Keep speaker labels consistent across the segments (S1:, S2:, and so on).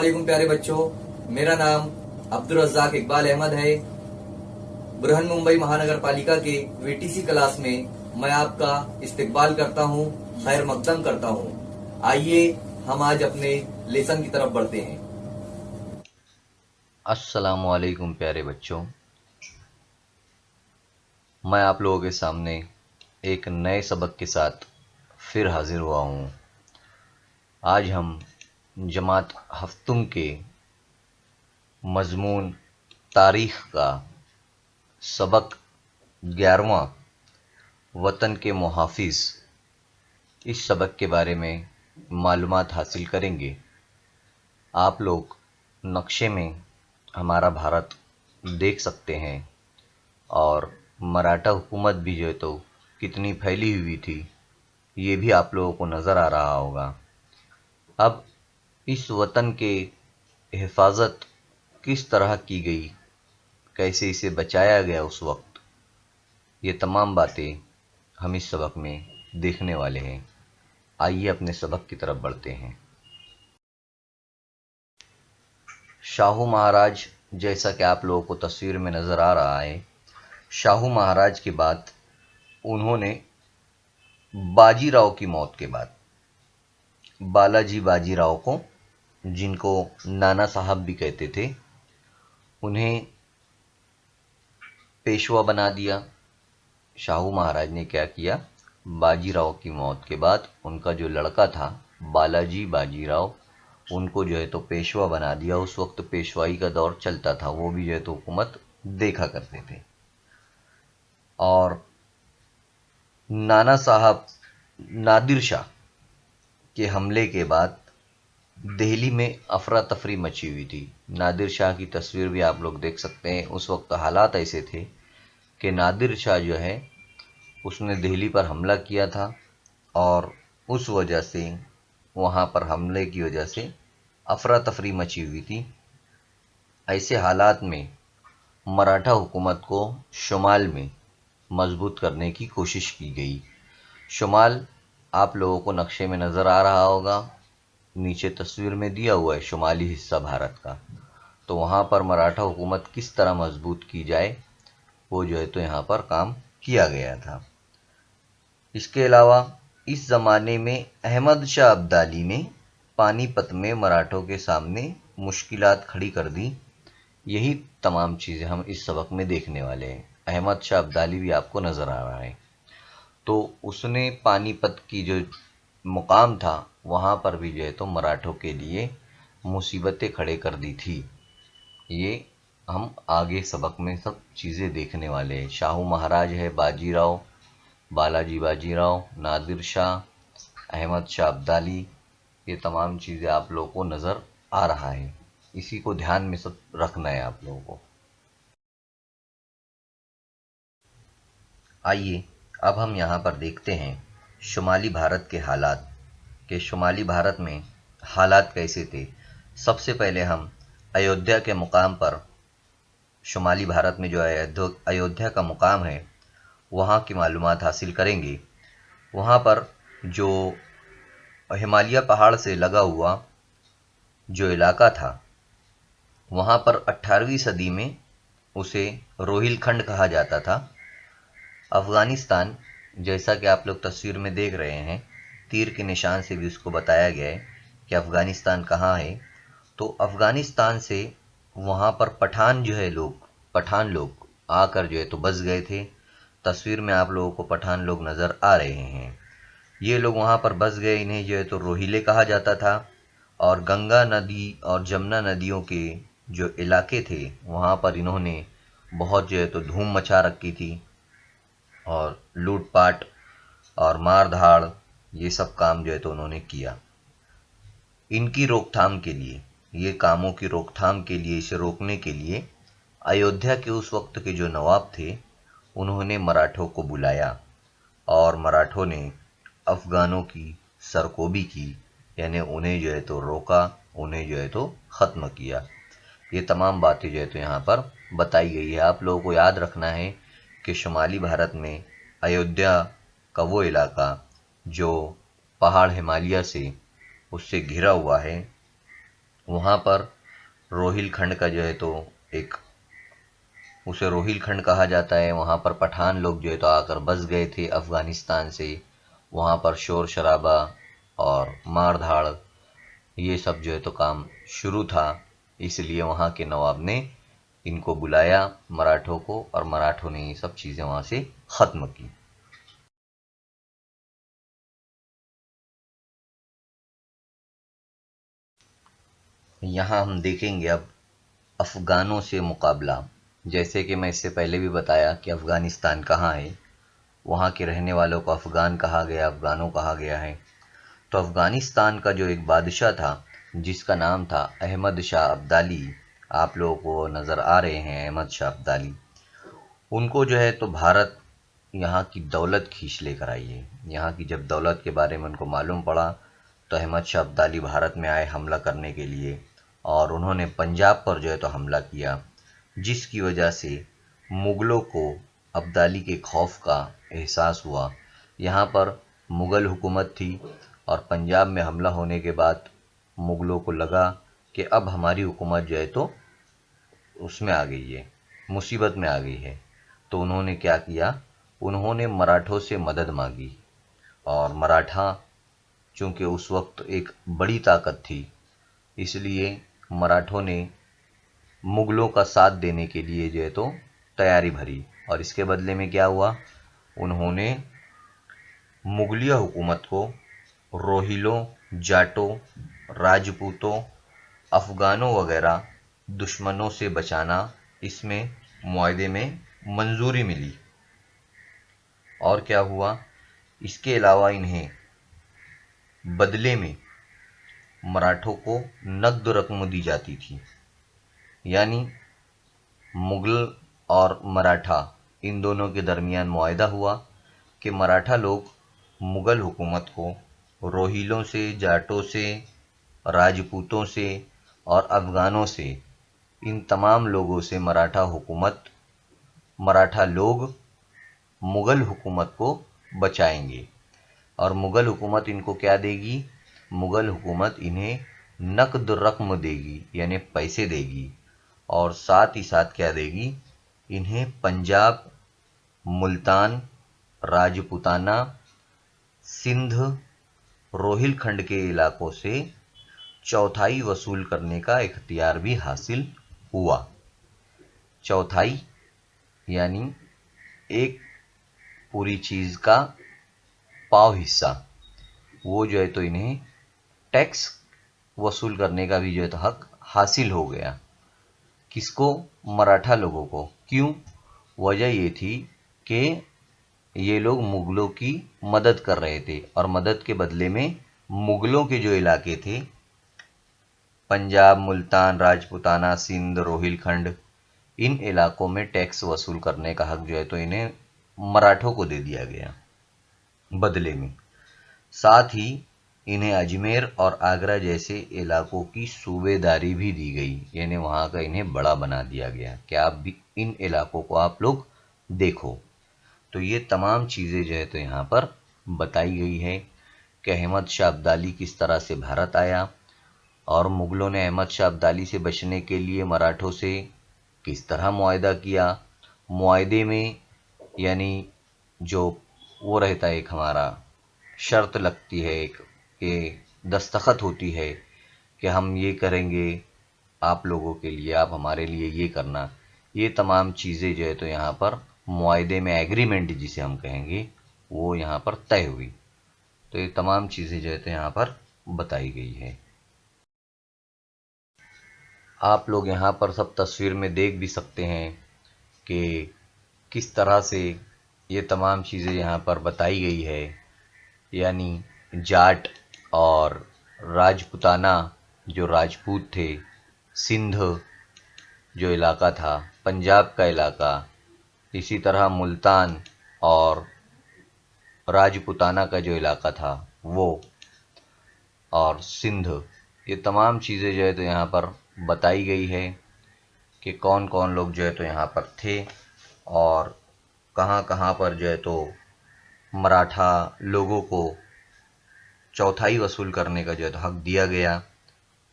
S1: वालेकुम प्यारे बच्चों, मेरा नाम अब्दुल रज़्ज़ाक इकबाल अहमद है। बुरहान मुंबई महानगर पालिका के वीटीसी क्लास में मैं आपका इस्तकबाल करता हूं, खैर मकदम करता हूं। आइए हम आज अपने लेसन की तरफ बढ़ते हैं।
S2: अस्सलामुअलैकुम प्यारे बच्चों, मैं आप लोगों के सामने एक नए सबक के साथ फिर हाजिर हुआ हूँ। आज हम जमात हफ्तुम के मजमून तारीख़ का सबक 11वां वतन के मुहाफिज, इस सबक के बारे में मालूमात हासिल करेंगे। आप लोग नक्शे में हमारा भारत देख सकते हैं और मराठा हुकूमत भी जो है तो कितनी फैली हुई थी, ये भी आप लोगों को नज़र आ रहा होगा। अब इस वतन के हिफाजत किस तरह की गई, कैसे इसे बचाया गया उस वक्त, ये तमाम बातें हम इस सबक में देखने वाले हैं। आइए अपने सबक की तरफ बढ़ते हैं। शाहू महाराज, जैसा कि आप लोगों को तस्वीर में नज़र आ रहा है, शाहू महाराज के बाद उन्होंने बाजीराव की मौत के बाद बालाजी बाजीराव को, जिनको नाना साहब भी कहते थे, उन्हें पेशवा बना दिया। शाहू महाराज ने क्या किया, बाजीराव की मौत के बाद उनका जो लड़का था बालाजी बाजीराव, उनको जो है तो पेशवा बना दिया। उस वक्त पेशवाई का दौर चलता था, वो भी जो है तो हुकूमत देखा करते थे। और नाना साहब नादिर शाह के हमले के बाद दिल्ली में अफरा तफरी मची हुई थी। नादिर शाह की तस्वीर भी आप लोग देख सकते हैं। उस वक्त हालात ऐसे थे कि नादिर शाह जो है उसने दिल्ली पर हमला किया था और उस वजह से, वहाँ पर हमले की वजह से अफरा तफरी मची हुई थी। ऐसे हालात में मराठा हुकूमत को शुमाल में मजबूत करने की कोशिश की गई। शुमाल आप लोगों को नक्शे में नज़र आ रहा होगा, नीचे तस्वीर में दिया हुआ है शुमाली हिस्सा भारत का। तो वहाँ पर मराठा हुकूमत किस तरह मजबूत की जाए, वो जो है तो यहाँ पर काम किया गया था। इसके अलावा इस ज़माने में अहमद शाह अब्दाली ने पानीपत में मराठों के सामने मुश्किलात खड़ी कर दी। यही तमाम चीज़ें हम इस सबक में देखने वाले हैं। अहमद शाह अब्दाली भी आपको नज़र आ रहा है। तो उसने पानीपत की जो मुकाम था, वहाँ पर भी जो है तो मराठों के लिए मुसीबतें खड़े कर दी थी। ये हम आगे सबक में सब चीज़ें देखने वाले हैं। शाहू महाराज है, बाजीराव, बालाजी बाजीराव, नादिर शाह, अहमद शाह अब्दाली, ये तमाम चीज़ें आप लोगों को नज़र आ रहा है। इसी को ध्यान में सब रखना है आप लोगों को। आइए अब हम यहाँ पर देखते हैं शुमाली भारत के हालात, कि शुमाली भारत में हालात कैसे थे। सबसे पहले हम अयोध्या के मुकाम पर, शुमाली भारत में जो अयोध्या का मुकाम है, वहाँ की मालूमात हासिल करेंगे। वहाँ पर जो हिमालय पहाड़ से लगा हुआ जो इलाका था, वहाँ पर 18वीं सदी में उसे रोहिलखंड कहा जाता था। अफ़गानिस्तान, जैसा कि आप लोग तस्वीर में देख रहे हैं, तीर के निशान से भी उसको बताया गया है कि अफ़गानिस्तान कहाँ है। तो अफ़गानिस्तान से वहाँ पर पठान लोग आकर जो है तो बस गए थे। तस्वीर में आप लोगों को पठान लोग नज़र आ रहे हैं। ये लोग वहाँ पर बस गए। इन्हें जो है तो रोहिले कहा जाता था। और गंगा नदी और जमुना नदियों के जो इलाके थे, वहाँ पर इन्होंने बहुत जो है तो धूम मचा रखी थी और लूटपाट और मार धाड़, ये सब काम जो है तो उन्होंने किया। इनकी रोकथाम के लिए, ये कामों की रोकथाम के लिए, इसे रोकने के लिए अयोध्या के उस वक्त के जो नवाब थे, उन्होंने मराठों को बुलाया और मराठों ने अफ़गानों की सरकोबी की, यानी उन्हें जो है तो रोका, उन्हें जो है तो ख़त्म किया। ये तमाम बातें जो है तो यहाँ पर बताई गई है। आप लोगों को याद रखना है कि शुमाली भारत में अयोध्या का वो इलाका जो पहाड़ हिमालय से उससे घिरा हुआ है, वहाँ पर रोहिलखंड का जो है तो एक उसे रोहिलखंड कहा जाता है। वहाँ पर पठान लोग जो है तो आकर बस गए थे अफगानिस्तान से। वहाँ पर शोर शराबा और मार धाड़ ये सब जो है तो काम शुरू था। इसलिए वहाँ के नवाब ने इनको बुलाया मराठों को, और मराठों ने ये सब चीज़ें वहाँ से ख़त्म की। यहाँ हम देखेंगे अब अफ़गानों से मुकाबला। जैसे कि मैं इससे पहले भी बताया कि अफ़गानिस्तान कहाँ है, वहाँ के रहने वालों को अफ़गान कहा गया, अफ़गानों कहा गया है। तो अफ़गानिस्तान का जो एक बादशाह था जिसका नाम था अहमद शाह अब्दाली, आप लोगों को नज़र आ रहे हैं अहमद शाह अब्दाली, उनको जो है तो भारत यहाँ की दौलत खींच लेकर आई है। यहाँ की जब दौलत के बारे में उनको मालूम पड़ा तो अहमद शाह अब्दाली भारत में आए हमला करने के लिए, और उन्होंने पंजाब पर जो है तो हमला किया, जिसकी वजह से मुग़लों को अब्दाली के खौफ का एहसास हुआ। यहाँ पर मुग़ल हुकूमत थी और पंजाब में हमला होने के बाद मुग़लों को लगा कि अब हमारी हुकूमत जो है तो उसमें आ गई है, मुसीबत में आ गई है। तो उन्होंने क्या किया, उन्होंने मराठों से मदद मांगी। और मराठा चूंकि उस वक्त एक बड़ी ताकत थी, इसलिए मराठों ने मुग़लों का साथ देने के लिए जो है तो तैयारी भरी। और इसके बदले में क्या हुआ, उन्होंने मुग़लिया हुकूमत को रोहिलों, जाटों, राजपूतों, अफ़गानों वगैरह दुश्मनों से बचाना, इसमें मुआहदे में मंजूरी मिली। और क्या हुआ, इसके अलावा इन्हें बदले में मराठों को नकद रकम दी जाती थी। यानी मुग़ल और मराठा इन दोनों के दरमियान मुआहदा हुआ कि मराठा लोग मुग़ल हुकूमत को रोहिलों से, जाटों से, राजपूतों से और अफ़गानों से, इन तमाम लोगों से मराठा लोग मुग़ल हुकूमत को बचाएंगे। और मुग़ल हुकूमत इनको क्या देगी, मुग़ल हुकूमत इन्हें नकद रकम देगी, यानी पैसे देगी। और साथ ही साथ क्या देगी, इन्हें पंजाब, मुल्तान, राजपूताना, सिंध, रोहिलखंड के इलाकों से चौथाई वसूल करने का इख्तियार भी हासिल हुआ। चौथाई यानी एक पूरी चीज़ का पाव हिस्सा, वो जो है तो इन्हें टैक्स वसूल करने का भी जो है तो हक हासिल हो गया। किसको, मराठा लोगों को। क्यों, वजह ये थी कि ये लोग मुग़लों की मदद कर रहे थे, और मदद के बदले में मुग़लों के जो इलाके थे, पंजाब, मुल्तान, राजपूताना, सिंध, रोहिलखंड, इन इलाकों में टैक्स वसूल करने का हक जो है तो इन्हें मराठों को दे दिया गया बदले में। साथ ही इन्हें अजमेर और आगरा जैसे इलाकों की सूबेदारी भी दी गई, यानी वहाँ का इन्हें बड़ा बना दिया गया कि आप भी इन इलाकों को आप लोग देखो। तो ये तमाम चीज़ें जो है तो यहाँ पर बताई गई है कि अहमद शाह अब्दाली किस तरह से भारत आया, और मुग़लों ने अहमद शाह अब्दाली से बचने के लिए मराठों से किस तरह मुआहदा किया। मुआहदे में यानी जो वो रहता है, एक हमारा शर्त लगती है एक, कि दस्तखत होती है कि हम ये करेंगे आप लोगों के लिए, आप हमारे लिए ये करना। ये तमाम चीज़ें जो है तो यहाँ पर मुआहदे में, एग्रीमेंट जिसे हम कहेंगे, वो यहाँ पर तय हुई। तो ये तमाम चीज़ें जो है तो यहाँ पर बताई गई है। आप लोग यहाँ पर सब तस्वीर में देख भी सकते हैं कि किस तरह से ये तमाम चीज़ें यहाँ पर बताई गई है। यानी जाट और राजपूताना जो राजपूत थे, सिंध जो इलाका था, पंजाब का इलाका, इसी तरह मुल्तान और राजपूताना का जो इलाका था वो, और सिंध, ये तमाम चीज़ें जो है तो यहाँ पर बताई गई है कि कौन कौन लोग जो है तो यहाँ पर थे, और कहाँ कहाँ पर जो है तो मराठा लोगों को चौथाई वसूल करने का जो है तो हक दिया गया।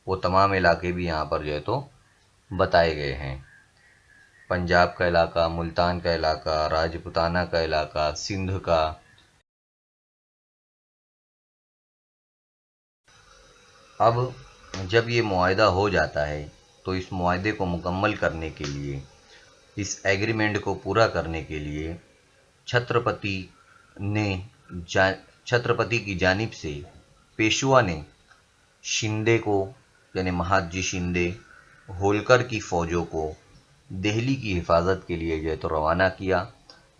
S2: वो तमाम इलाके भी यहाँ पर जो है तो बताए गए हैं। पंजाब का इलाका, मुल्तान का इलाका, राजपुताना का इलाका, सिंध का। अब जब ये मुआहदा हो जाता है तो इस मुआहदे को मुकम्मल करने के लिए, इस एग्रीमेंट को पूरा करने के लिए छत्रपति ने छत्रपति की जानिब से पेशवा ने शिंदे को, यानी महादजी शिंदे, होलकर की फ़ौजों को दिल्ली की हिफाजत के लिए जो है तो रवाना किया।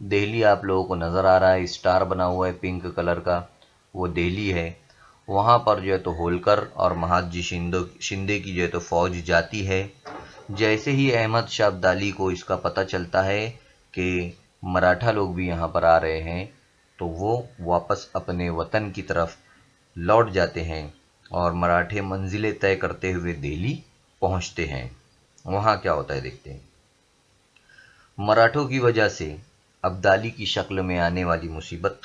S2: दिल्ली आप लोगों को नज़र आ रहा है, स्टार बना हुआ है पिंक कलर का, वो दिल्ली है। वहाँ पर जो है तो होलकर और महादजी शिंदे की जो है तो फ़ौज जाती है। जैसे ही अहमद शाह अब्दाली को इसका पता चलता है कि मराठा लोग भी यहाँ पर आ रहे हैं, तो वो वापस अपने वतन की तरफ लौट जाते हैं और मराठे मंजिलें तय करते हुए दिल्ली पहुँचते हैं। वहाँ क्या होता है देखते हैं। मराठों की वजह से अब्दाली की शक्ल में आने वाली मुसीबत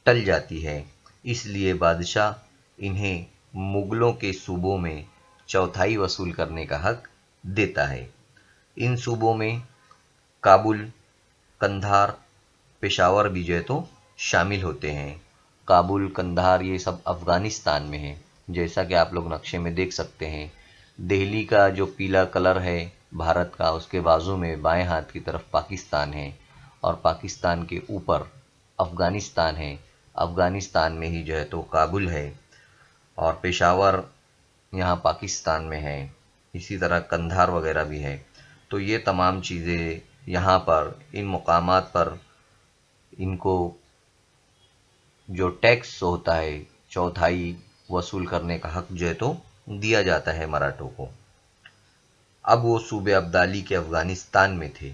S2: टल जाती है, इसलिए बादशाह इन्हें मुगलों के सूबों में चौथाई वसूल करने का हक देता है। इन सूबों में काबुल, कंधार, पेशावर भी जो है तो शामिल होते हैं। काबुल, कंधार ये सब अफ़गानिस्तान में है, जैसा कि आप लोग नक्शे में देख सकते हैं। दिल्ली का जो पीला कलर है भारत का, उसके बाजू में बाएं हाथ की तरफ पाकिस्तान है और पाकिस्तान के ऊपर अफ़गानिस्तान है। अफ़गानिस्तान में ही जो है तो काबुल है और पेशावर यहाँ पाकिस्तान में है। इसी तरह कंधार वगैरह भी है। तो ये तमाम चीज़ें यहाँ पर इन मुकामात पर इनको जो टैक्स होता है चौथाई वसूल करने का हक जो है तो दिया जाता है मराठों को। अब वो सूबे अब्दाली के अफगानिस्तान में थे,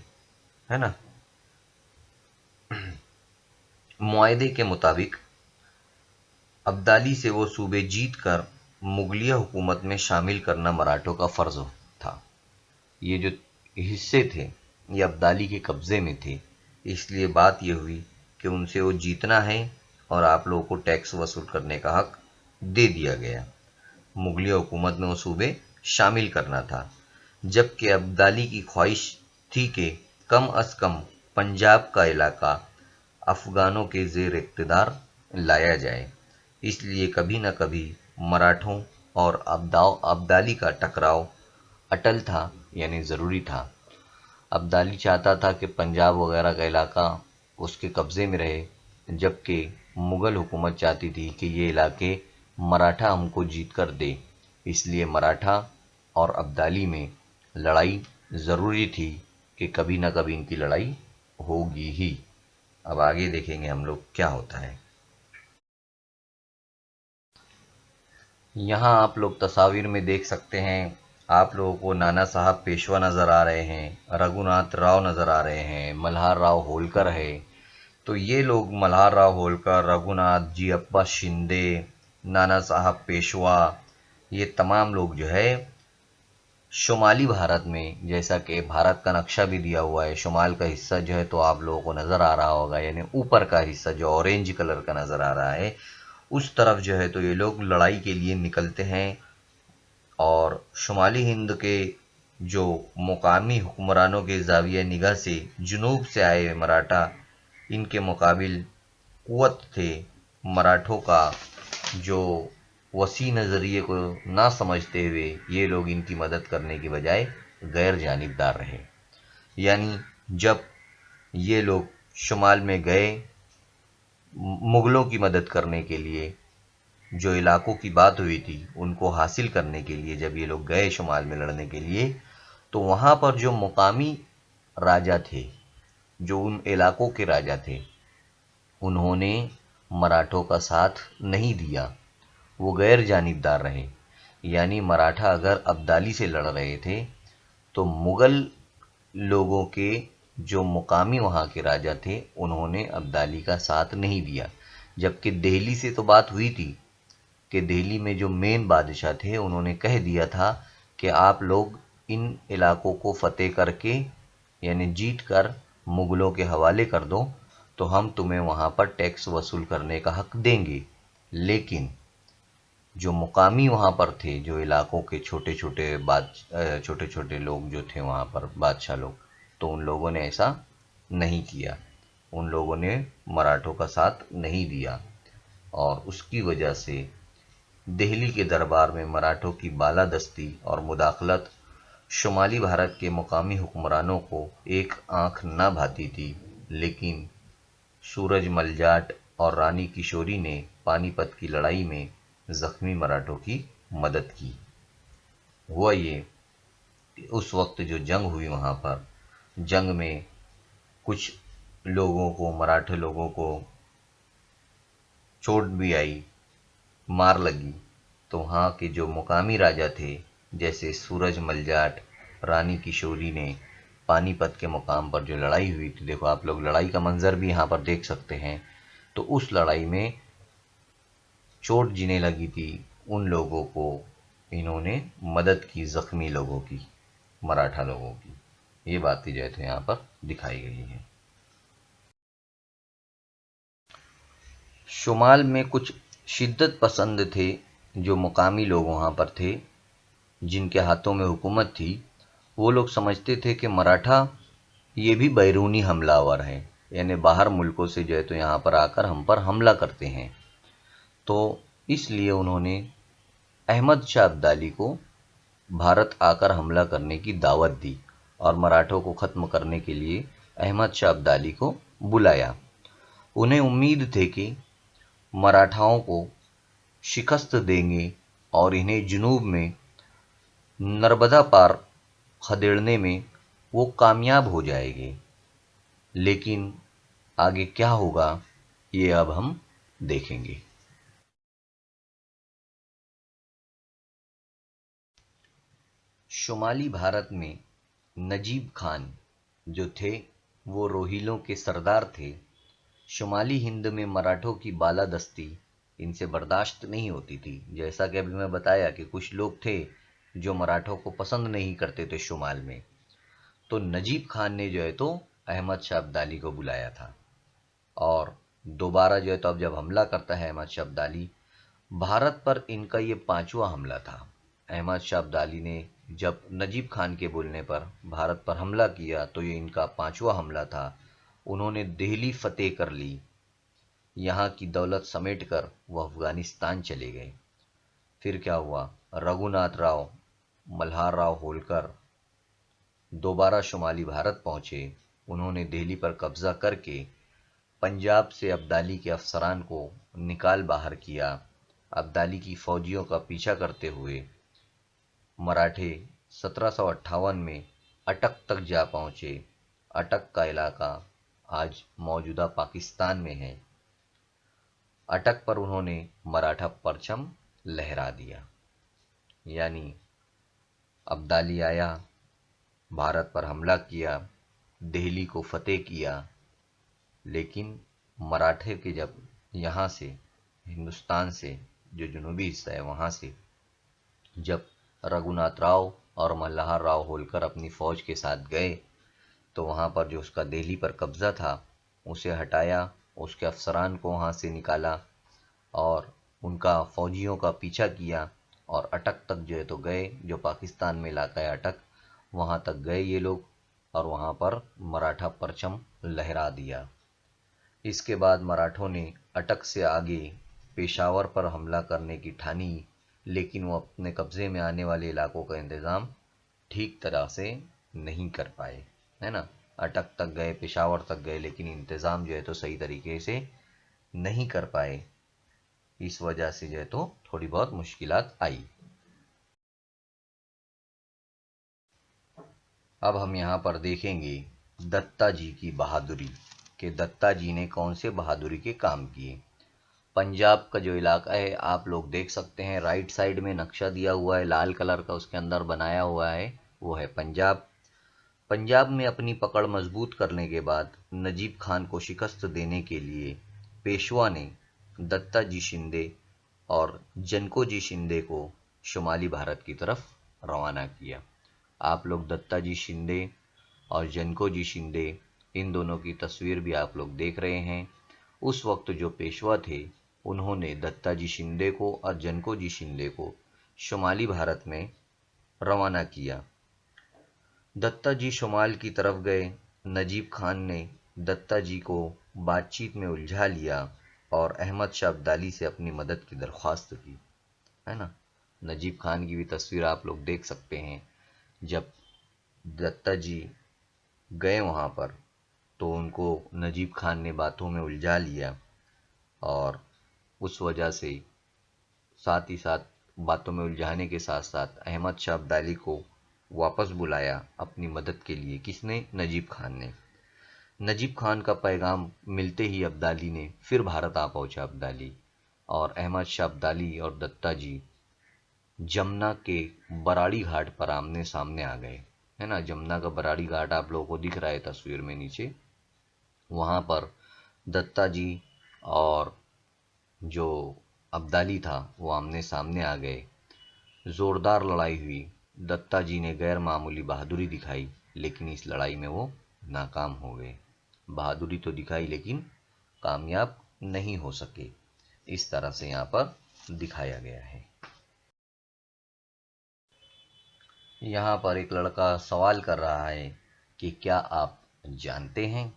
S2: है ना। मुआहदे के मुताबिक अब्दाली से वो सूबे जीत कर मुगलिया हुकूमत में शामिल करना मराठों का फ़र्ज था। ये जो हिस्से थे ये अब्दाली के कब्ज़े में थे, इसलिए बात ये हुई कि उनसे वो जीतना है और आप लोगों को टैक्स वसूल करने का हक दे दिया गया। मुगलिया हुकूमत में वो सूबे शामिल करना था, जबकि अब्दाली की ख्वाहिश थी कि कम अज़ कम पंजाब का इलाका अफ़गानों के ज़ेर इक़्तिदार लाया जाए। इसलिए कभी न कभी मराठों और अब्दाली का टकराव अटल था, यानी ज़रूरी था। अब्दाली चाहता था कि पंजाब वगैरह का इलाका उसके कब्ज़े में रहे, जबकि मुग़ल हुकूमत चाहती थी कि ये इलाके मराठा हमको जीत कर दे। इसलिए मराठा और अब्दाली में लड़ाई ज़रूरी थी कि कभी न कभी इनकी लड़ाई होगी ही। अब आगे देखेंगे हम लोग क्या होता है। यहाँ आप लोग तस्वीर में देख सकते हैं, आप लोगों को नाना साहब पेशवा नज़र आ रहे हैं, रघुनाथ राव नज़र आ रहे हैं, मल्हार राव होलकर है। तो ये लोग मल्हार राव होलकर, रघुनाथ जी, अप्पा शिंदे, नाना साहब पेशवा, ये तमाम लोग जो है शुमाली भारत में, जैसा कि भारत का नक्शा भी दिया हुआ है, शुमाल का हिस्सा जो है तो आप लोगों को नज़र आ रहा होगा, यानी ऊपर का हिस्सा जो ऑरेंज कलर का नज़र आ रहा है, उस तरफ जो है तो ये लोग लड़ाई के लिए निकलते हैं। और शुमाली हिंद के जो मुकामी हुक्मरानों के ज़ाविया निगाह से जुनूब से आए मराठा, इनके मुकाबिल कुव्वत थे। मराठों का जो वसी नज़रिए को ना समझते हुए ये लोग इनकी मदद करने की बजाय गैर जानिबदार रहे। यानी जब ये लोग शुमाल में गए मुग़लों की मदद करने के लिए, जो इलाकों की बात हुई थी उनको हासिल करने के लिए, जब ये लोग गए शुमाल में लड़ने के लिए, तो वहाँ पर जो मुकामी राजा थे, जो उन इलाकों के राजा थे, उन्होंने मराठों का साथ नहीं दिया, वो गैर जानिबदार रहे। यानी मराठा अगर अब्दाली से लड़ रहे थे तो मुग़ल लोगों के जो मुकामी वहाँ के राजा थे उन्होंने अब्दाली का साथ नहीं दिया। जबकि दिल्ली से तो बात हुई थी कि दिल्ली में जो मेन बादशाह थे उन्होंने कह दिया था कि आप लोग इन इलाकों को फतेह करके, यानी जीत कर मुग़लों के हवाले कर दो तो हम तुम्हें वहाँ पर टैक्स वसूल करने का हक देंगे। लेकिन जो मुकामी वहाँ पर थे, जो इलाकों के छोटे छोटे लोग जो थे वहाँ पर बादशाह लोग, तो उन लोगों ने ऐसा नहीं किया। उन लोगों ने मराठों का साथ नहीं दिया और उसकी वजह से दिल्ली के दरबार में मराठों की बालादस्ती और मुदाखलत शुमाली भारत के मुकामी हुक्मरानों को एक आंख न भाती थी। लेकिन सूरजमल जाट और रानी किशोरी ने पानीपत की लड़ाई में जख्मी मराठों की मदद की। हुआ ये कि उस वक्त जो जंग हुई वहाँ पर, जंग में कुछ लोगों को, मराठे लोगों को चोट भी आई, मार लगी। तो वहाँ के जो मुकामी राजा थे, जैसे सूरजमल जाट, रानी किशोरी ने पानीपत के मुकाम पर जो लड़ाई हुई थी, देखो आप लोग लड़ाई का मंजर भी यहाँ पर देख सकते हैं। तो उस लड़ाई में चोट जिन्हें लगी थी, उन लोगों को इन्होंने मदद की, जख्मी लोगों की, मराठा लोगों की। ये बातें जो है तो यहाँ पर दिखाई गई है। शुमाल में कुछ शिद्दत पसंद थे जो मुकामी लोग वहाँ पर थे, जिनके हाथों में हुकूमत थी। वो लोग समझते थे कि मराठा ये भी बैरूनी हमलावर हैं, यानी बाहर मुल्कों से जो है तो यहाँ पर आकर हम पर हमला करते हैं। तो इसलिए उन्होंने अहमद शाह अब्दाली को भारत आकर हमला करने की दावत दी और मराठों को ख़त्म करने के लिए अहमद शाह अब्दाली को बुलाया। उन्हें उम्मीद थे कि मराठाओं को शिकस्त देंगे और इन्हें जुनूब में नर्मदा पार खदेड़ने में वो कामयाब हो जाएंगे। लेकिन आगे क्या होगा ये अब हम देखेंगे। शुमाली भारत में नजीब खान जो थे वो रोहिलों के सरदार थे। शुमाली हिंद में मराठों की बालादस्ती इनसे बर्दाश्त नहीं होती थी। जैसा कि अभी मैं बताया कि कुछ लोग थे जो मराठों को पसंद नहीं करते थे शुमाल में। तो नजीब खान ने जो है तो अहमद शाह अब्दाली को बुलाया था और दोबारा जो है तो अब जब हमला करता है अहमद शाह अब्दाली, भारत पर इनका ये 5वां हमला था। अहमद शाह अब्दाली ने जब नजीब खान के बोलने पर भारत पर हमला किया तो ये इनका 5वां हमला था। उन्होंने दिल्ली फतेह कर ली, यहाँ की दौलत समेटकर वह अफगानिस्तान चले गए। फिर क्या हुआ, रघुनाथ राव, मल्हार राव होलकर दोबारा शुमाली भारत पहुंचे। उन्होंने दिल्ली पर कब्जा करके पंजाब से अब्दाली के अफसरान को निकाल बाहर किया। अब्दाली की फौजियों का पीछा करते हुए मराठे 1758 में अटक तक जा पहुंचे। अटक का इलाका आज मौजूदा पाकिस्तान में है। अटक पर उन्होंने मराठा परचम लहरा दिया, यानी अब्दाली आया, भारत पर हमला किया, दिल्ली को फतेह किया। लेकिन मराठे के जब यहाँ से, हिंदुस्तान से जो जुनूबी हिस्सा है वहाँ से जब रघुनाथ राव और मल्हार राव होलकर अपनी फौज के साथ गए तो वहाँ पर जो उसका दिल्ली पर कब्जा था उसे हटाया, उसके अफसरान को वहाँ से निकाला और उनका फौजियों का पीछा किया और अटक तक जो है तो गए, जो पाकिस्तान में इलाका है अटक, वहाँ तक गए ये लोग और वहाँ पर मराठा परचम लहरा दिया। इसके बाद मराठों ने अटक से आगे पेशावर पर हमला करने की ठानी, लेकिन वो अपने कब्जे में आने वाले इलाकों का इंतज़ाम ठीक तरह से नहीं कर पाए, है ना। अटक तक गए, पेशावर तक गए, लेकिन इंतज़ाम जो है तो सही तरीके से नहीं कर पाए। इस वजह से जो है तो थोड़ी बहुत मुश्किलात आई। अब हम यहाँ पर देखेंगे दत्ता जी की बहादुरी, कि दत्ता जी ने कौन से बहादुरी के काम किए। पंजाब का जो इलाका है आप लोग देख सकते हैं, राइट साइड में नक्शा दिया हुआ है लाल कलर का, उसके अंदर बनाया हुआ है, वो है पंजाब। पंजाब में अपनी पकड़ मजबूत करने के बाद नजीब खान को शिकस्त देने के लिए पेशवा ने दत्ता जी शिंदे और जनको जी शिंदे को शुमाली भारत की तरफ रवाना किया। आप लोग दत्ता जी शिंदे और जनको जी शिंदे, इन दोनों की तस्वीर भी आप लोग देख रहे हैं। उस वक्त जो पेशवा थे उन्होंने दत्ताजी शिंदे को और जनकोजी शिंदे को शुमाली भारत में रवाना किया। दत्ताजी शुमाल की तरफ गए। नजीब खान ने दत्ताजी को बातचीत में उलझा लिया और अहमद शाह अब्दाली से अपनी मदद की दरख्वास्त की, है ना। नजीब खान की भी तस्वीर आप लोग देख सकते हैं। जब दत्ताजी गए वहाँ पर तो उनको नजीब खान ने बातों में उलझा लिया और उस वजह से साथ ही साथ बातों में उलझाने के साथ साथ अहमद शाह अब्दाली को वापस बुलाया अपनी मदद के लिए। किसने? नजीब खान ने। नजीब खान का पैगाम मिलते ही अब्दाली ने फिर भारत आ पहुंचा अब्दाली, और अहमद शाह अब्दाली और दत्ताजी जमुना के बराड़ी घाट पर आमने सामने आ गए, है ना। जमुना का बराड़ी घाट आप लोगों को दिख रहा है तस्वीर में नीचे। वहाँ पर दत्ताजी और जो अब्दाली था वो आमने सामने आ गए। जोरदार लड़ाई हुई। दत्ताजी ने गैर मामूली बहादुरी दिखाई, लेकिन इस लड़ाई में वो नाकाम हो गए। बहादुरी तो दिखाई लेकिन कामयाब नहीं हो सके। इस तरह से यहाँ पर दिखाया गया है। यहाँ पर एक लड़का सवाल कर रहा है कि क्या आप जानते हैं?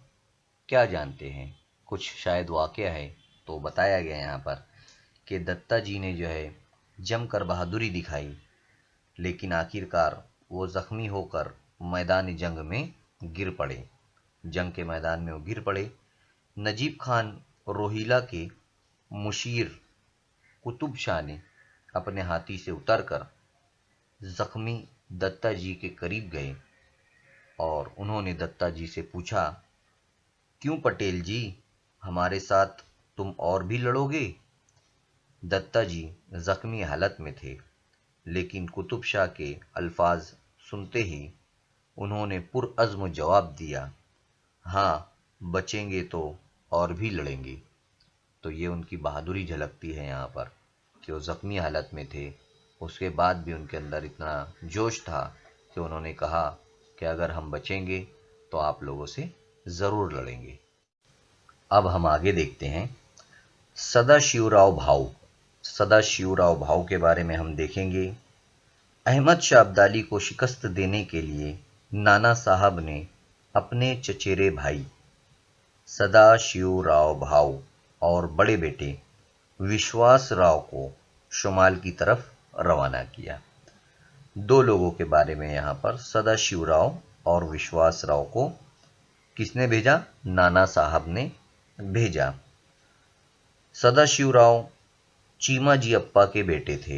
S2: क्या जानते हैं? कुछ शायद वाकया है। तो बताया गया यहाँ पर कि दत्ताजी ने जो है जमकर बहादुरी दिखाई, लेकिन आखिरकार वो जख्मी होकर मैदान जंग में गिर पड़े। जंग के मैदान में वो गिर पड़े। नजीब खान रोहिला के मुशीर कुतुब शाह ने अपने हाथी से उतरकर जख्मी दत्ताजी के करीब गए और उन्होंने दत्ताजी से पूछा, क्यों पटेल जी, हमारे साथ तुम और भी लड़ोगे? दत्ताजी जख्मी हालत में थे, लेकिन कुतुब शाह के अल्फाज सुनते ही उन्होंने पुरअज़्म जवाब दिया, हाँ, बचेंगे तो और भी लड़ेंगे। तो ये उनकी बहादुरी झलकती है यहाँ पर कि वो जख्मी हालत में थे, उसके बाद भी उनके अंदर इतना जोश था कि उन्होंने कहा कि अगर हम बचेंगे तो आप लोगों से ज़रूर लड़ेंगे। अब हम आगे देखते हैं सदाशिवराव भाऊ। सदाशिवराव भाऊ के बारे में हम देखेंगे। अहमद शाह अब्दाली को शिकस्त देने के लिए नाना साहब ने अपने चचेरे भाई सदाशिवराव भाऊ और बड़े बेटे विश्वास राव को शुमाल की तरफ रवाना किया। दो लोगों के बारे में यहाँ पर सदाशिवराव और विश्वास राव को किसने भेजा? नाना साहब ने भेजा। सदाशिवराव चीमाजी अप्पा के बेटे थे,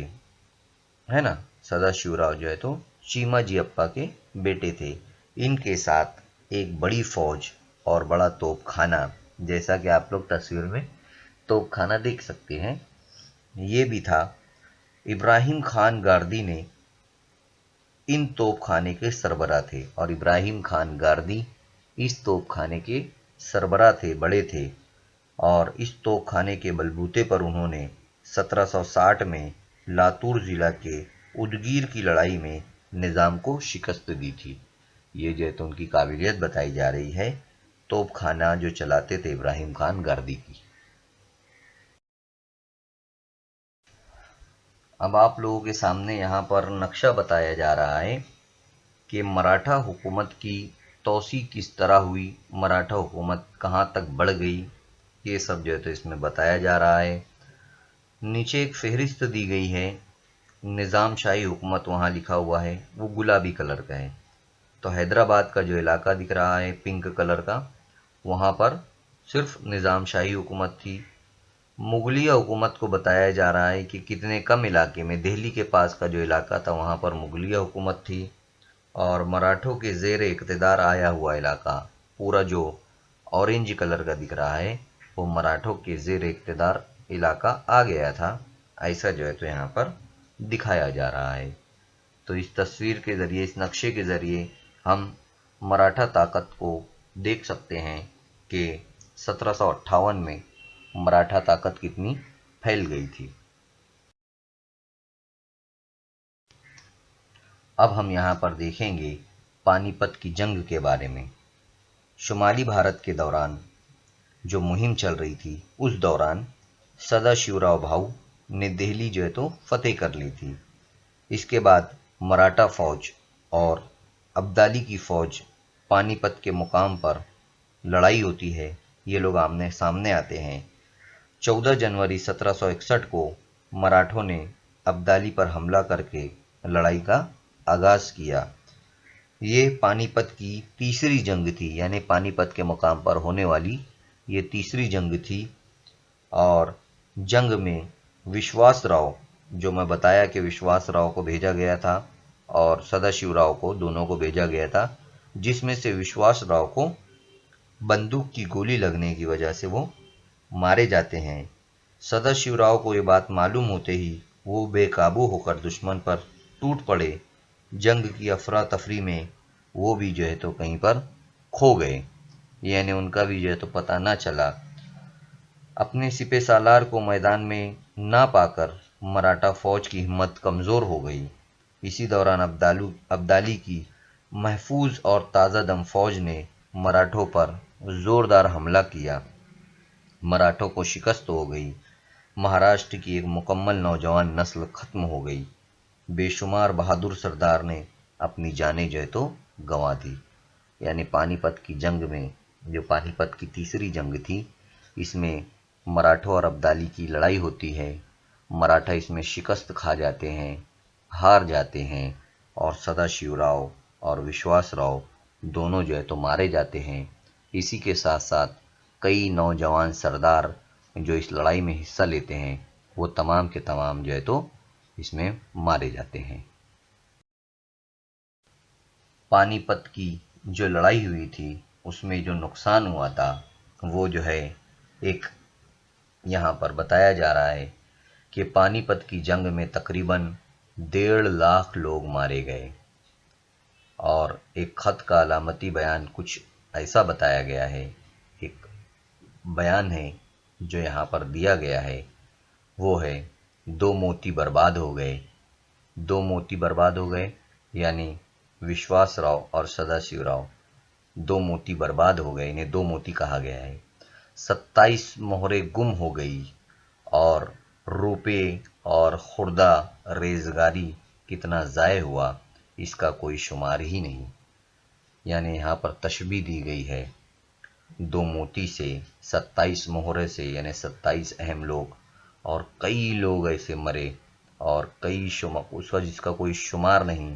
S2: है ना। सदाशिवराव जो है तो चीमाजी अप्पा के बेटे थे। इनके साथ एक बड़ी फौज और बड़ा तोपखाना, जैसा कि आप लोग तस्वीर में तोपखाना देख सकते हैं, ये भी था। इब्राहिम खान गारदी ने इन तोपखाने के सरबराह थे और इब्राहिम खान गारदी इस तोपखाने के सरबराह थे, बड़े थे। और इस तोपखाने के बलबूते पर उन्होंने 1760 में लातूर ज़िला के उदगीर की लड़ाई में निज़ाम को शिकस्त दी थी। ये जो है तो उनकी काबिलियत बताई जा रही है, तोपखाना जो चलाते थे इब्राहिम खान गारदी की। अब आप लोगों के सामने यहाँ पर नक्शा बताया जा रहा है कि मराठा हुकूमत की तोसी किस तरह हुई, मराठा हुकूमत कहाँ तक बढ़ गई, ये सब जो है तो इसमें बताया जा रहा है। नीचे एक फहरिस्त दी गई है, निज़ाम शाही हुकूमत वहाँ लिखा हुआ है, वो गुलाबी कलर का है। तो हैदराबाद का जो इलाका दिख रहा है पिंक कलर का, वहाँ पर सिर्फ निज़ाम शाही हुकूमत थी। मुगलिया हुकूमत को बताया जा रहा है कि कितने कम इलाके में, दिल्ली के पास का जो इलाका था वहाँ पर मुगलिया हुकूमत थी। और मराठों के ज़ेर इक़्तिदार आया हुआ इलाका, पूरा जो ऑरेंज कलर का दिख रहा है, वो मराठों के ज़ेर इक़्तिदार इलाका आ गया था। ऐसा जो है तो यहाँ पर दिखाया जा रहा है। तो इस तस्वीर के ज़रिए, इस नक्शे के ज़रिए हम मराठा ताकत को देख सकते हैं कि 1758 में मराठा ताकत कितनी फैल गई थी। अब हम यहाँ पर देखेंगे पानीपत की जंग के बारे में। शुमाली भारत के दौरान जो मुहिम चल रही थी, उस दौरान सदाशिवराव भाऊ ने दिल्ली जो है तो फतेह कर ली थी। इसके बाद मराठा फौज और अब्दाली की फौज पानीपत के मुकाम पर लड़ाई होती है। ये लोग आमने सामने आते हैं। 14 जनवरी 1761 को मराठों ने अब्दाली पर हमला करके लड़ाई का आगाज किया। ये पानीपत की तीसरी जंग थी, यानी पानीपत के मुकाम पर होने वाली ये तीसरी जंग थी। और जंग में विश्वासराव, जो मैं बताया कि विश्वासराव को भेजा गया था और सदाशिवराव को, दोनों को भेजा गया था, जिसमें से विश्वासराव को बंदूक की गोली लगने की वजह से वो मारे जाते हैं। सदाशिवराव को ये बात मालूम होते ही वो बेकाबू होकर दुश्मन पर टूट पड़े। जंग की अफरा तफरी में वो भी जो है तो कहीं पर खो गए, यानी उनका भी जो है तो पता ना चला। अपने सिपह सालार को मैदान में ना पाकर मराठा फौज की हिम्मत कमज़ोर हो गई। इसी दौरान अब्दाली की महफूज और ताज़ा दम फौज ने मराठों पर जोरदार हमला किया। मराठों को शिकस्त हो गई। महाराष्ट्र की एक मुकम्मल नौजवान नस्ल खत्म हो गई। बेशुमार बहादुर सरदार ने अपनी जानें जो है तो गंवा दी। यानी पानीपत की जंग में, जो पानीपत की तीसरी जंग थी, इसमें मराठों और अब्दाली की लड़ाई होती है। मराठा इसमें शिकस्त खा जाते हैं, हार जाते हैं, और सदाशिवराव और विश्वासराव दोनों जो है तो मारे जाते हैं। इसी के साथ साथ कई नौजवान सरदार जो इस लड़ाई में हिस्सा लेते हैं, वो तमाम के तमाम जो है तो इसमें मारे जाते हैं। पानीपत की जो लड़ाई हुई थी उसमें जो नुकसान हुआ था वो जो है एक यहाँ पर बताया जा रहा है कि पानीपत की जंग में तकरीबन 1.5 लाख लोग मारे गए। और एक खत का अलामती बयान कुछ ऐसा बताया गया है, एक बयान है जो यहाँ पर दिया गया है, वो है 2 मोती बर्बाद हो गए। 2 मोती बर्बाद हो गए, यानी विश्वासराव और सदाशिवराव, 2 मोती बर्बाद हो गए, इन्हें 2 मोती कहा गया है। 27 मोहरें गुम हो गई, और रुपये और खुर्दा रेजगारी कितना ज़ाय हुआ इसका कोई शुमार ही नहीं। यानी यहाँ पर तशबीह दी गई है 2 मोती से, 27 मोहरे से, यानी 27 अहम लोग, और कई लोग ऐसे मरे और कई उसका जिसका कोई शुमार नहीं।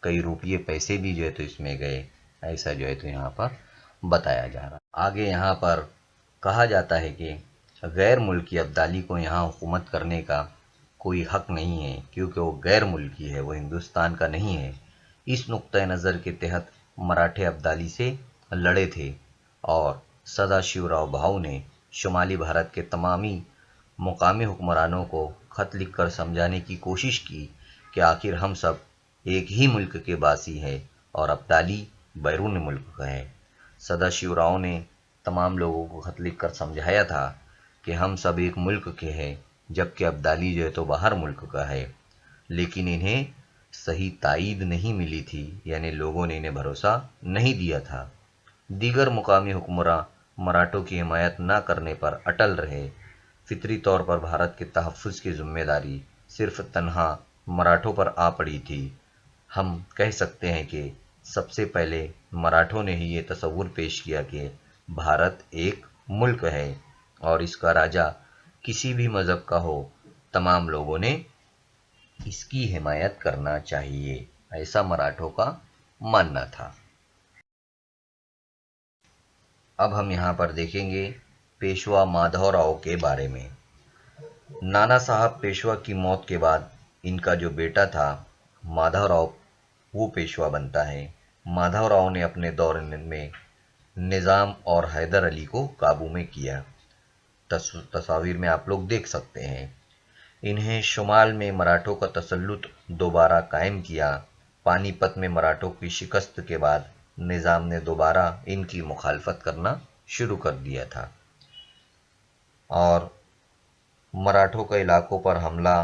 S2: कई रुपये पैसे भी जो है तो इसमें गए, ऐसा जो है तो यहाँ पर बताया जा रहा। आगे यहाँ पर कहा जाता है कि गैर मुल्की अब्दाली को यहाँ हुकूमत करने का कोई हक नहीं है, क्योंकि वो गैर मुल्की है, वो हिंदुस्तान का नहीं है। इस नुक्ते नज़र के तहत मराठे अब्दाली से लड़े थे, और सदाशिवराव भाऊ ने शुमाली भारत के तमामी मुकामी हुक्मरानों को खत लिखकर समझाने की कोशिश की कि आखिर हम सब एक ही मुल्क के बासी हैं और अब्दाली बैरून मुल्क का है। सदाशिवराव ने तमाम लोगों को खत लिखकर समझाया था कि हम सब एक मुल्क के हैं, जबकि अब्दाली जो है तो बाहर मुल्क का है। लेकिन इन्हें सही तायीद नहीं मिली थी, यानी लोगों ने इन्हें भरोसा नहीं दिया था। दीगर मुकामी हुक्मरान मराठों की हिमायत न करने पर अटल रहे। फितरी तौर पर भारत के तहफ़्फ़ुज़ की जिम्मेदारी सिर्फ तन्हा मराठों पर आ पड़ी थी। हम कह सकते हैं कि सबसे पहले मराठों ने ही ये तसव्वुर पेश किया कि भारत एक मुल्क है और इसका राजा किसी भी मज़हब का हो, तमाम लोगों ने इसकी हिमायत करना चाहिए, ऐसा मराठों का मानना था। अब हम यहाँ पर देखेंगे पेशवा माधवराव के बारे में। नाना साहब पेशवा की मौत के बाद इनका जो बेटा था माधवराव, वो पेशवा बनता है। माधवराव ने अपने दौर में निज़ाम और हैदर अली को काबू में किया। तस्वीर में आप लोग देख सकते हैं। इन्हें शुमाल में मराठों का तसल्लुत दोबारा कायम किया। पानीपत में मराठों की शिकस्त के बाद निज़ाम ने दोबारा इनकी मुखालफत करना शुरू कर दिया था और मराठों के इलाकों पर हमला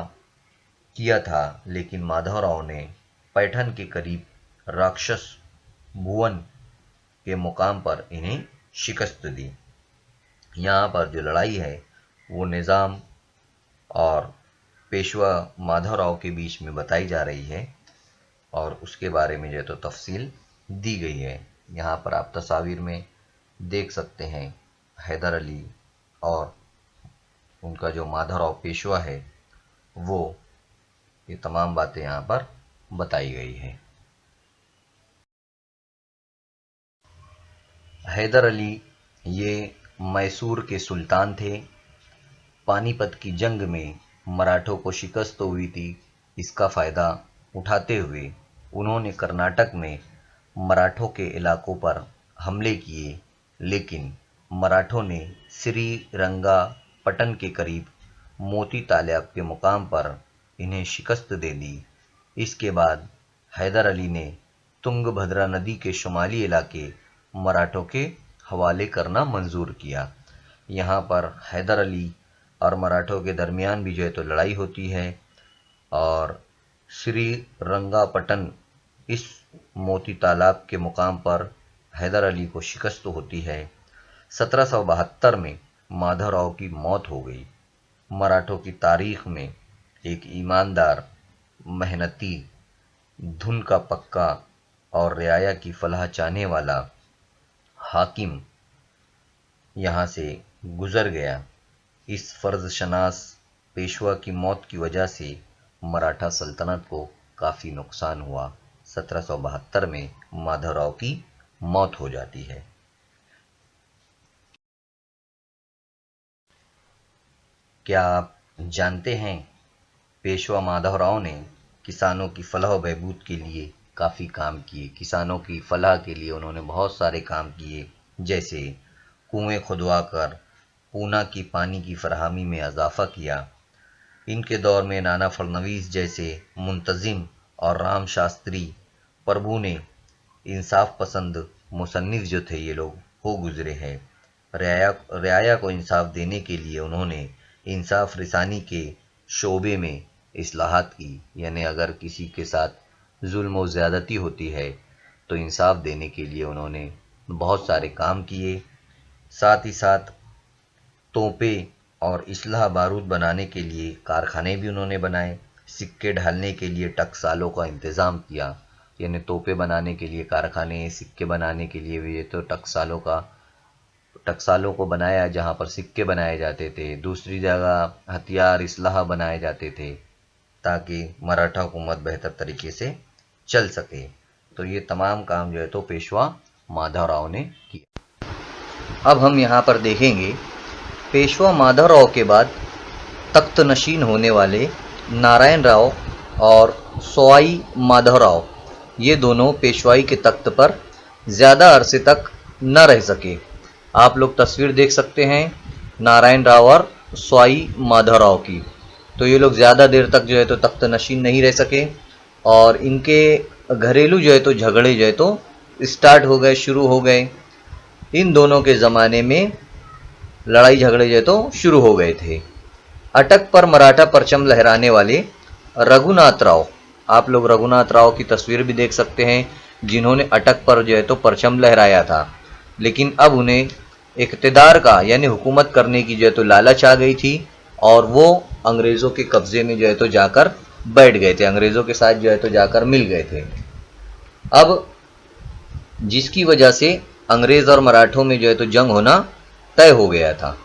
S2: किया था, लेकिन माधवराव ने पैठन के करीब राक्षस भुवन के मुकाम पर इन्हें शिकस्त दी। यहाँ पर जो लड़ाई है वो निज़ाम और पेशवा माधवराव के बीच में बताई जा रही है और उसके बारे में जो है तो तफसील दी गई है। यहाँ पर आप तस्वीर में देख सकते हैं हैदर अली और उनका जो माधवराव पेशवा है वो, ये तमाम बातें यहाँ पर बताई गई है। हैदर अली ये मैसूर के सुल्तान थे। पानीपत की जंग में मराठों को शिकस्त तो हुई थी, इसका फ़ायदा उठाते हुए उन्होंने कर्नाटक में मराठों के इलाकों पर हमले किए, लेकिन मराठों ने श्रीरंगापटन के करीब मोती तालाब के मुकाम पर इन्हें शिकस्त दे दी। इसके बाद हैदर अली ने तुंगभद्रा नदी के शुमाली इलाके मराठों के हवाले करना मंजूर किया। यहाँ पर हैदर अली और मराठों के दरमियान भी जो है तो लड़ाई होती है और श्रीरंगापटन इस मोती तालाब के मुकाम पर हैदर अली को शिकस्त होती है। 1772 में माधवराव की मौत हो गई। मराठों की तारीख में एक ईमानदार, मेहनती, धुन का पक्का और रियाया की फलाह चाहने वाला हाकिम यहाँ से गुजर गया। इस फर्ज शनास पेशवा की मौत की वजह से मराठा सल्तनत को काफ़ी नुकसान हुआ। 1772 में माधवराव की मौत हो जाती है। क्या आप जानते हैं पेशवा माधवराव ने किसानों की फलाह व बहबूद के लिए काफ़ी काम किए। किसानों की फलाह के लिए उन्होंने बहुत सारे काम किए, जैसे कुएं खुदवाकर पूना की पानी की फराहमी में इजाफा किया। इनके दौर में नाना फडणवीस जैसे मुंतजिम और राम शास्त्री प्रभु ने इंसाफ पसंद मुसन्निफ जो थे ये लोग हो गुजरे हैं। रियाया को इंसाफ देने के लिए उन्होंने इंसाफ रिसानी के शोबे में इस्लाहात की, यानी अगर किसी के साथ जुल्म और ज़्यादती होती है तो इंसाफ देने के लिए उन्होंने बहुत सारे काम किए। साथ ही साथ तोपें और इसलाह बारूद बनाने के लिए कारखाने भी उन्होंने बनाए। सिक्के ढालने के लिए टकसालों का इंतज़ाम किया, यानी तोपें बनाने के लिए कारखाने, सिक्के बनाने के लिए भी ये तो टकसालों को बनाया जहाँ पर सिक्के बनाए जाते थे। दूसरी जगह हथियार इसलाह बनाए जाते थे ताकि मराठा हुकूमत बेहतर तरीके से चल सके। तो ये तमाम काम जो है तो पेशवा माधवराव ने किया। अब हम यहाँ पर देखेंगे पेशवा माधवराव के बाद तख्त नशीन होने वाले नारायण राव और सवाई माधवराव, ये दोनों पेशवाई के तख्त पर ज़्यादा अरसे तक न रह सके। आप लोग तस्वीर देख सकते हैं नारायण राव और सवाई माधवराव की। तो ये लोग ज़्यादा देर तक जो है तो तख्त नशीन नहीं रह सके और इनके घरेलू जो है तो झगड़े जो है तो स्टार्ट हो गए, शुरू हो गए। इन दोनों के ज़माने में लड़ाई झगड़े जो है तो शुरू हो गए थे। अटक पर मराठा परचम लहराने वाले रघुनाथ राव, आप लोग रघुनाथ राव की तस्वीर भी देख सकते हैं, जिन्होंने अटक पर जो है तो परचम लहराया था, लेकिन अब उन्हें इक़्तिदार का यानी हुकूमत करने की जो है तो लालच आ गई थी और वो अंग्रेज़ों के कब्ज़े में जो है तो जाकर बैठ गए थे, अंग्रेज़ों के साथ जो है तो जाकर मिल गए थे। अब जिसकी वजह से अंग्रेज़ और मराठों में जो है तो जंग होना तय हो गया था।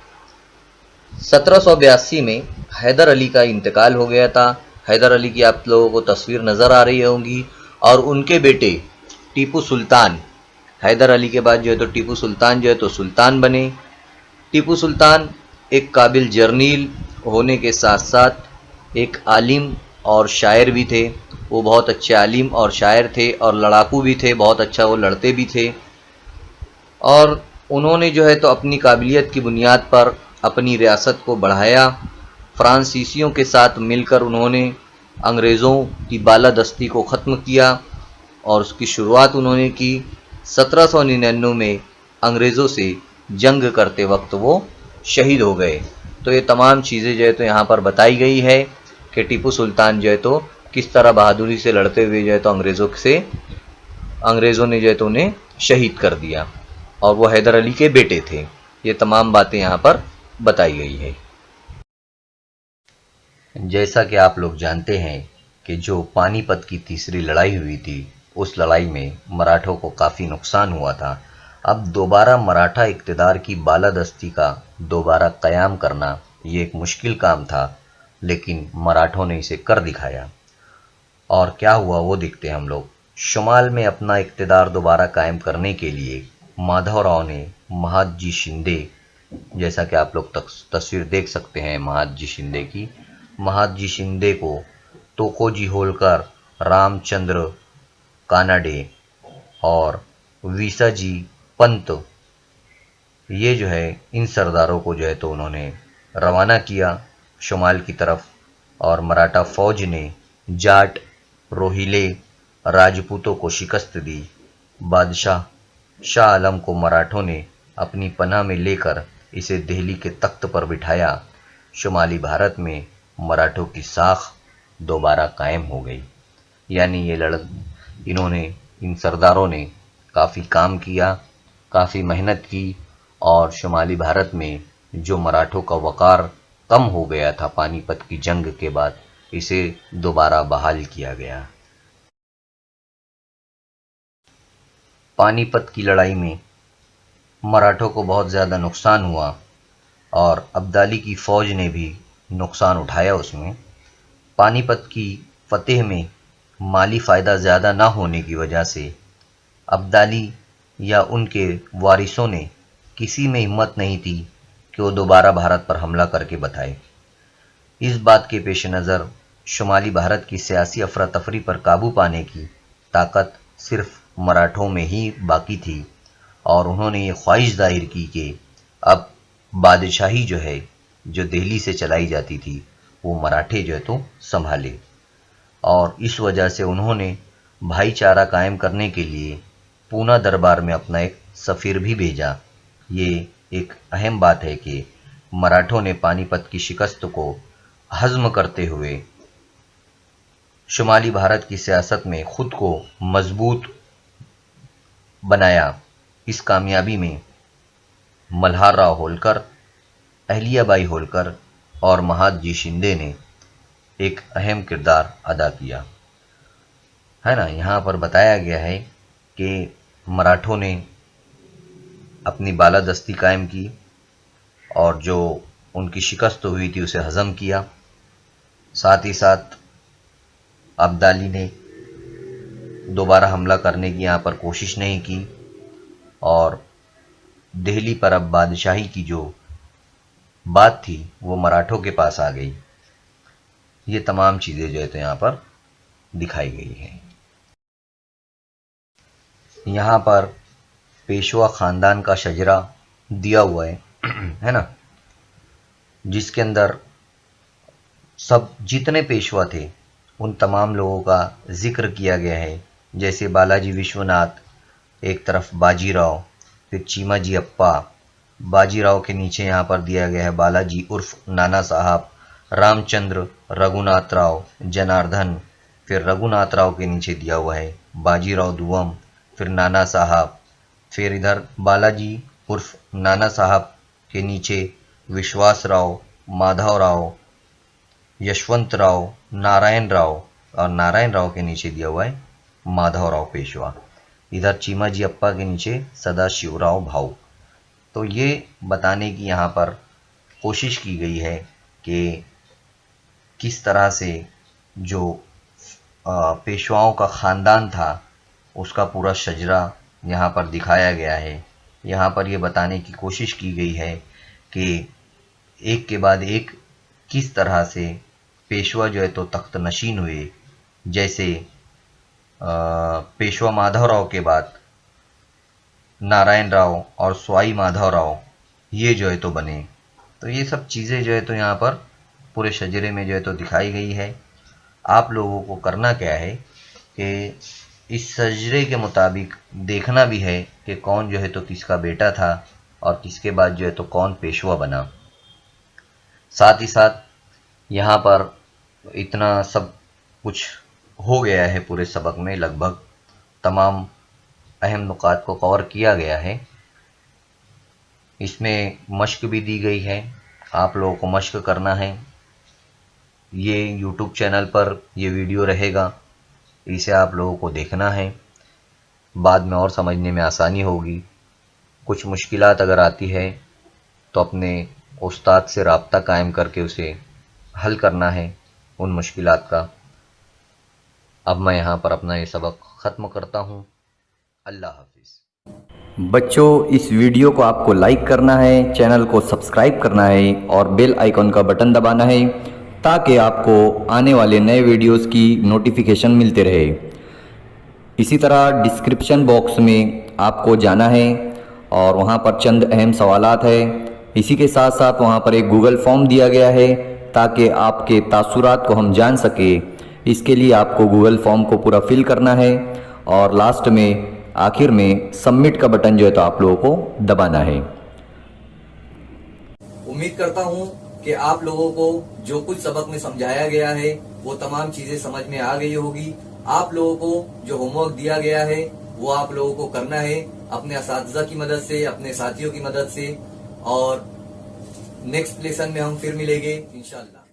S2: 1782 में हैदर अली का इंतकाल हो गया था। हैदर अली की आप लोगों को तस्वीर नज़र आ रही होंगी और उनके बेटे टीपू सुल्तान, हैदर अली के बाद जो है तो टीपू सुल्तान जो है तो सुल्तान बने। टीपू सुल्तान एक काबिल जर्नील होने के साथ साथ एक आलिम और शायर भी थे। वो बहुत अच्छे आलिम और शायर थे और लड़ाकू भी थे, बहुत अच्छा वो लड़ते भी थे। और उन्होंने जो है तो अपनी काबिलियत की बुनियाद पर अपनी रियासत को बढ़ाया। फ्रांसीसियों के साथ मिलकर उन्होंने अंग्रेज़ों की बालादस्ती को ख़त्म किया और उसकी शुरुआत उन्होंने की। 1799 में अंग्रेज़ों से जंग करते वक्त वो शहीद हो गए। तो ये तमाम चीज़ें जो है तो यहाँ पर बताई गई है कि टीपू सुल्तान जो है तो किस तरह बहादुरी से लड़ते हुए जो है तो अंग्रेज़ों ने जो है तो उन्हें शहीद कर दिया और वो हैदर अली के बेटे थे। ये तमाम बातें यहाँ पर बताई गई है। जैसा कि आप लोग जानते हैं कि जो पानीपत की तीसरी लड़ाई हुई थी, उस लड़ाई में मराठों को काफ़ी नुकसान हुआ था। अब दोबारा मराठा इक़्तिदार की बालादस्ती का दोबारा क़याम करना ये एक मुश्किल काम था, लेकिन मराठों ने इसे कर दिखाया। और क्या हुआ वो देखते हैं हम लोग। शुमाल में अपना इक़्तिदार दोबारा कायम करने के लिए माधवराव ने महादजी शिंदे, जैसा कि आप लोग तस्वीर देख सकते हैं महादजी शिंदे की, महादजी शिंदे को तोकोजी होलकर, रामचंद्र कानाडे और विसाजी पंत, ये जो है इन सरदारों को जो है तो उन्होंने रवाना किया शुमाल की तरफ। और मराठा फौज ने जाट, रोहिले, राजपूतों को शिकस्त दी। बादशाह शाह आलम को मराठों ने अपनी पनाह में लेकर इसे दिल्ली के तख्त पर बिठाया। शुमाली भारत में मराठों की साख दोबारा कायम हो गई। यानी इन्होंने, इन सरदारों ने काफ़ी काम किया, काफ़ी मेहनत की और शुमाली भारत में जो मराठों का वक़ार कम हो गया था पानीपत की जंग के बाद, इसे दोबारा बहाल किया गया। पानीपत की लड़ाई में मराठों को बहुत ज़्यादा नुकसान हुआ और अब्दाली की फ़ौज ने भी नुकसान उठाया उसमें। पानीपत की फतेह में माली फ़ायदा ज़्यादा ना होने की वजह से अब्दाली या उनके वारिसों ने किसी में हिम्मत नहीं थी कि वो दोबारा भारत पर हमला करके बताए। इस बात के पेश नज़र शुमाली भारत की सियासी अफरा तफरी पर काबू पाने की ताकत सिर्फ मराठों में ही बाकी थी और उन्होंने ये ख्वाहिश जाहिर की कि अब बादशाही जो है, जो दिल्ली से चलाई जाती थी, वो मराठे जो है तो संभाले। और इस वजह से उन्होंने भाईचारा कायम करने के लिए पूना दरबार में अपना एक सफ़ीर भी भेजा। ये एक अहम बात है कि मराठों ने पानीपत की शिकस्त को हज़म करते हुए शुमाली भारत की सियासत में खुद को मजबूत बनाया। इस कामयाबी में मल्हार राव होलकर, अहलियाबाई होलकर और महादजी शिंदे ने एक अहम किरदार अदा किया, है ना। यहाँ पर बताया गया है कि मराठों ने अपनी बालादस्ती कायम की और जो उनकी शिकस्त हुई थी उसे हज़म किया। साथ ही साथ अब्दाली ने दोबारा हमला करने की यहाँ पर कोशिश नहीं की और दिल्ली पर अब बादशाही की जो बात थी वो मराठों के पास आ गई। ये तमाम चीज़ें जो है तो यहाँ पर दिखाई गई हैं। यहाँ पर पेशवा ख़ानदान का शजरा दिया हुआ है ना, जिसके अंदर सब जितने पेशवा थे उन तमाम लोगों का जिक्र किया गया है। जैसे बालाजी विश्वनाथ, एक तरफ बाजीराव, फिर चीमाजी अप्पा। बाजीराव के नीचे यहाँ पर दिया गया है बालाजी उर्फ नाना साहब, रामचंद्र, रघुनाथ राव, जनार्दन। फिर रघुनाथ राव के नीचे दिया हुआ है बाजीराव दुवम, फिर नाना साहब। फिर इधर बालाजी उर्फ नाना साहब के नीचे विश्वास राव, माधव राव, यशवंत राव, नारायण राव, और नारायण राव के नीचे दिया हुआ है माधव राव पेशवा। इधर चीमाजी अप्पा के नीचे सदाशिवराव भाऊ। तो ये बताने की यहाँ पर कोशिश की गई है कि किस तरह से जो पेशवाओं का ख़ानदान था उसका पूरा शजरा यहाँ पर दिखाया गया है। यहाँ पर ये बताने की कोशिश की गई है कि एक के बाद एक किस तरह से पेशवा जो है तो तख्त नशीन हुए। जैसे पेशवा माधवराव के बाद नारायण राव और स्वाई माधवराव ये जो है तो बने। तो ये सब चीज़ें जो है तो यहाँ पर पूरे शजरे में जो है तो दिखाई गई है। आप लोगों को करना क्या है कि इस शजरे के मुताबिक देखना भी है कि कौन जो है तो किसका बेटा था और किसके बाद जो है तो कौन पेशवा बना। साथ ही साथ यहाँ पर इतना सब कुछ हो गया है पूरे सबक में, लगभग तमाम अहम नुकात को कवर किया गया है। इसमें मश्क भी दी गई है, आप लोगों को मश्क करना है। ये यूट्यूब चैनल पर ये वीडियो रहेगा, इसे आप लोगों को देखना है, बाद में और समझने में आसानी होगी। कुछ मुश्किलात अगर आती है तो अपने उस्ताद से राब्ता कायम करके उसे हल करना है उन मुश्किलात का। अब मैं यहाँ पर अपना ये सबक ख़त्म करता हूँ। अल्लाह हाफिज़।
S3: बच्चों, इस वीडियो को आपको लाइक करना है, चैनल को सब्सक्राइब करना है और बेल आइकॉन का बटन दबाना है ताकि आपको आने वाले नए वीडियोस की नोटिफिकेशन मिलते रहे। इसी तरह डिस्क्रिप्शन बॉक्स में आपको जाना है और वहाँ पर चंद अहम सवालात है। इसी के साथ साथ वहाँ पर एक गूगल फॉर्म दिया गया है ताकि आपके तासुरात को हम जान सके। इसके लिए आपको गूगल फॉर्म को पूरा फिल करना है और लास्ट में आखिर में सबमिट का बटन जो है तो आप लोगों को दबाना है।
S1: उम्मीद करता हूँ कि आप लोगों को जो कुछ सबक में समझाया गया है वो तमाम चीजें समझ में आ गई होगी। आप लोगों को जो होमवर्क दिया गया है वो आप लोगों को करना है अपने असातिज़ा की मदद से, अपने साथियों की मदद से। और नेक्स्ट लेसन में हम फिर मिलेंगे इंशाअल्लाह।